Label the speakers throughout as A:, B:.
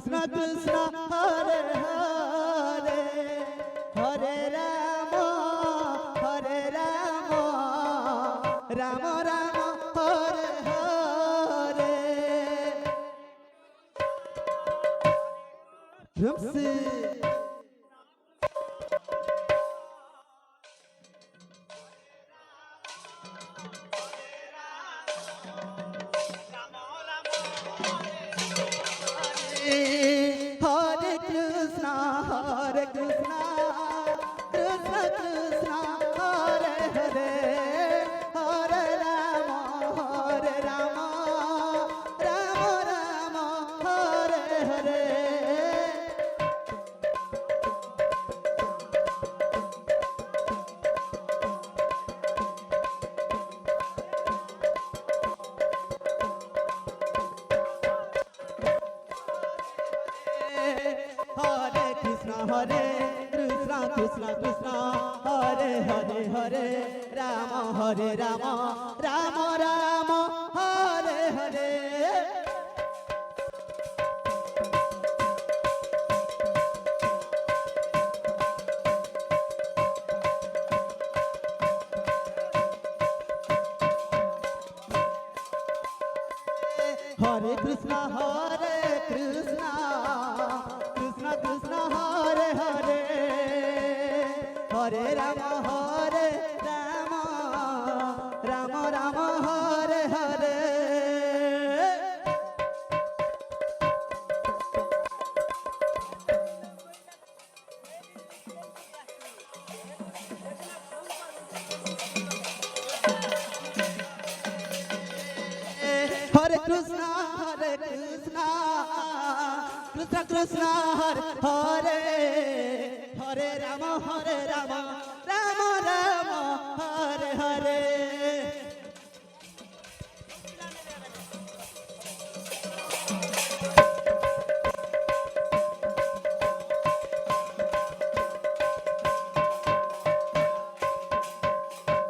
A: Krishna Krishna Hare Hare Hare Ram Ram Ram Hare Hare ধুমসি Hare Krishna, Hare Krishna, Krishna Krishna, Hare Hare, Hare Rama, Hare Rama, Rama Rama, Hare Hare. Hare Krishna, Hare Krishna, Krishna Krishna, Hare Hare, Hare Rama, Hare Rama, Rama Rama, Hare Hare. Hare Krishna, Hare Krishna, Krishna Krishna, Hare Hare, Hare Rama, Hare Rama, Rama Rama, Hare Hare. Hare Krishna, Hare Krishna, Krishna Krishna, Hare Hare, Hare Rama, Hare Rama, Rama Rama, Hare Hare.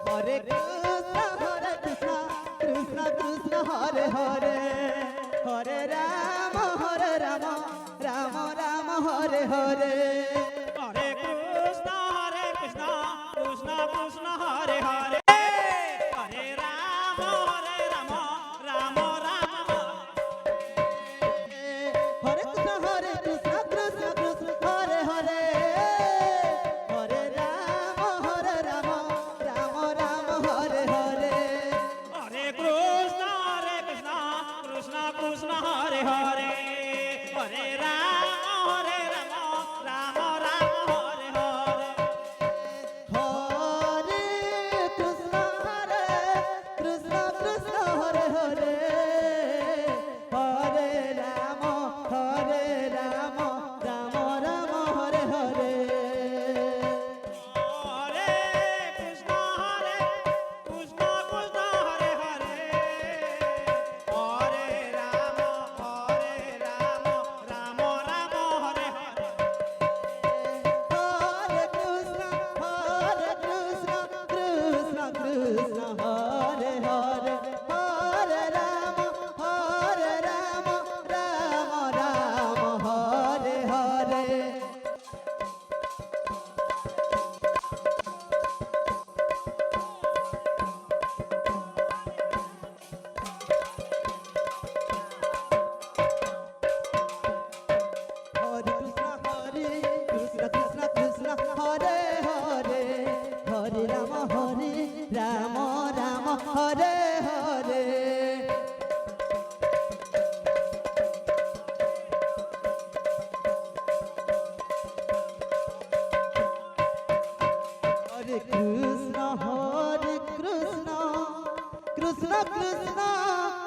A: Hare Krishna, Hare Krishna, Krishna Krishna, Hare Hare, Hare Rama, Hare Rama, Rama Rama, Hare Hare.
B: Hare Krishna, Krishna Krishna, Hare Hare, Hare Rama, Rama Rama.
A: Hare Krishna, Krishna Krishna, Hare Hare, Hare Rama, Rama Rama, Hare Hare.
B: Hare Krishna, Krishna Krishna, Hare Hare, Hare Rama, Rama Rama, Hare Hare.
A: Hare Krishna, Krishna Krishna, Hare Hare, Hare Rama, Rama Rama, Hare Hare.
B: Hare Krishna, Krishna Krishna, Hare Hare, Hare Rama, Rama Rama, Hare Hare.
A: Hare Krishna, Krishna Krishna, Hare Hare, Hare Rama, Rama Rama, Hare Hare. Hare Krishna, Krishna Krishna, Hare Hare, Hare Rama, Rama, Hare Hare. Hare Krishna, Krishna Krishna,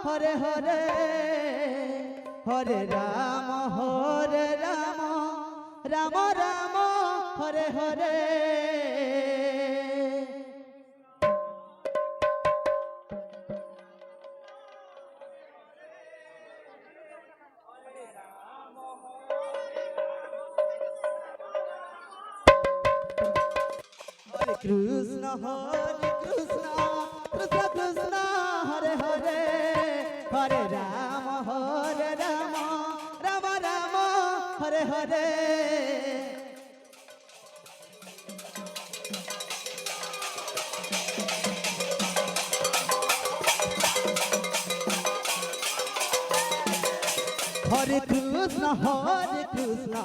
A: Hare Hare, Hare Rama, Rama Rama, Hare Hare. Hare Krishna, Krishna Krishna, Hare Hare, Hare Rama, Rama Rama, Hare Hare Krishna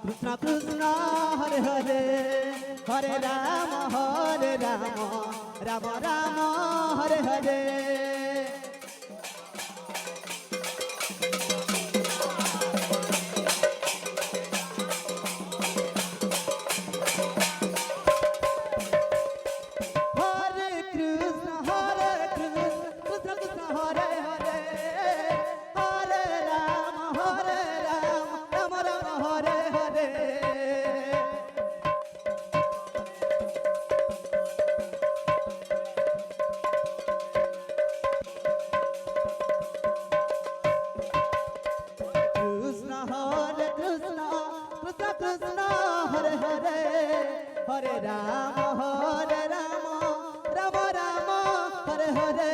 A: Krishna Krishna Hare Hare Hare Ram Ram Ram Hare Hare Hare Krishna Krishna Krishna Hare Hare Hare Ram Ram Ram Hare Hare Krishna Krishna Krishna Hare Hare Hare Ram Ram Ram Hare Hare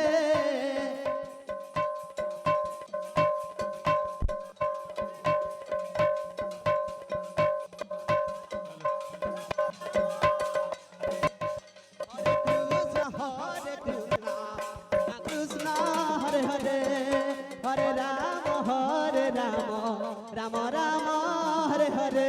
A: Krishna Hare Hare Hare Ram Ram Ram Hare Hare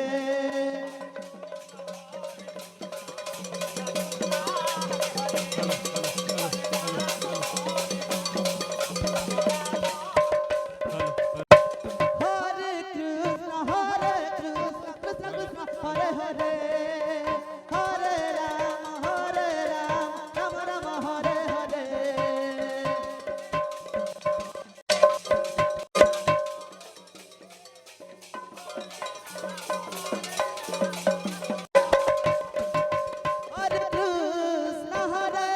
A: Hare Krishna Krishna Krishna Hare Hare Hare Ram Ram Ram Hare Hare Hare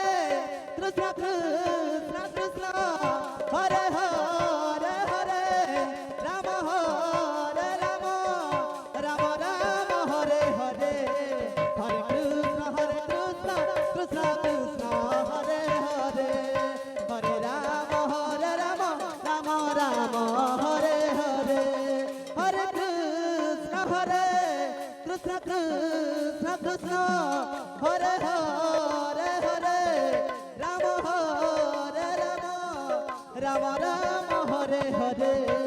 A: Krishna Krishna Krishna Hare Hare Hare Ram Ram Ram Ram Hare Hare Hare Krishna Krishna Krishna Hare Hare Hare Ram Ram Ram Hare Hare Hare Krishna Krishna Krishna Hare Hare Hare Ram Ram Ram Ram Hare Hare